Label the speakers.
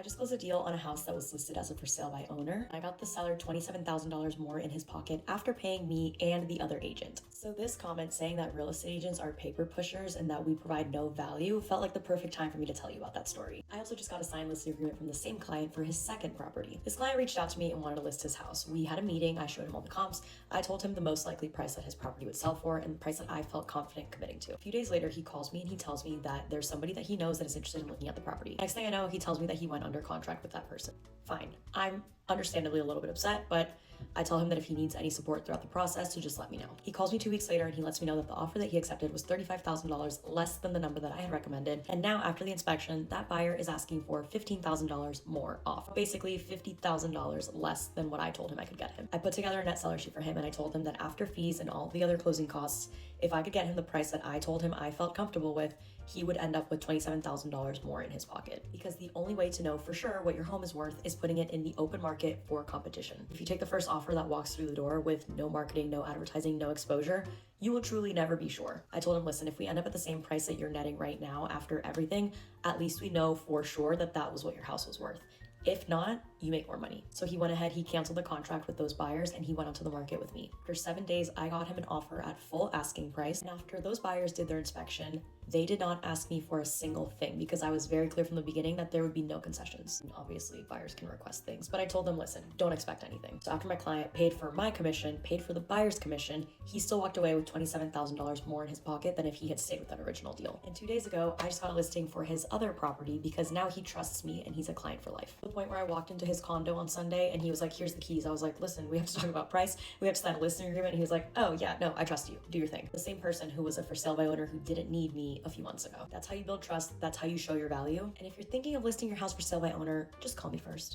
Speaker 1: I just closed a deal on a house that was listed as a for sale by owner. I got the seller $27,000 more in his pocket after paying me and the other agent. So this comment saying that real estate agents are paper pushers and that we provide no value felt like the perfect time for me to tell you about that story. I also just got a signed listing agreement from the same client for his second property. This client reached out to me and wanted to list his house. We had a meeting, I showed him all the comps, I told him the most likely price that his property would sell for and the price that I felt confident committing to. A few days later, he calls me and he tells me that there's somebody that he knows that is interested in looking at the property. Next thing I know, he tells me that he went under contract with that person. Fine. I'm understandably a little bit upset, but I tell him that if he needs any support throughout the process to just let me know. He calls me 2 weeks later and he lets me know that the offer that he accepted was $35,000 less than the number that I had recommended. And now after the inspection, that buyer is asking for $15,000 more off. Basically $50,000 less than what I told him I could get him. I put together a net seller sheet for him and I told him that after fees and all the other closing costs, if I could get him the price that I told him I felt comfortable with, he would end up with $27,000 more in his pocket. Because the only way to know for sure what your home is worth is putting it in the open market for competition. If you take the first offer that walks through the door with no marketing, no advertising, no exposure, you will truly never be sure. I told him, listen, if we end up at the same price that you're netting right now after everything, at least we know for sure that that was what your house was worth. If not, you make more money. So he went ahead, he canceled the contract with those buyers and he went onto the market with me. After 7 days, I got him an offer at full asking price. And after those buyers did their inspection, they did not ask me for a single thing because I was very clear from the beginning that there would be no concessions. And obviously, buyers can request things, but I told them, listen, don't expect anything. So after my client paid for my commission, paid for the buyer's commission, he still walked away with $27,000 more in his pocket than if he had stayed with that original deal. And 2 days ago, I just got a listing for his other property because now he trusts me and he's a client for life. To the point where I walked into his condo on Sunday and he was like, here's the keys. I was like, listen, we have to talk about price. We have to sign a listing agreement. And he was like, oh yeah, no, I trust you. Do your thing. The same person who was a for sale by owner who didn't need me a few months ago. That's how you build trust. That's how you show your value. And if you're thinking of listing your house for sale by owner, just call me first.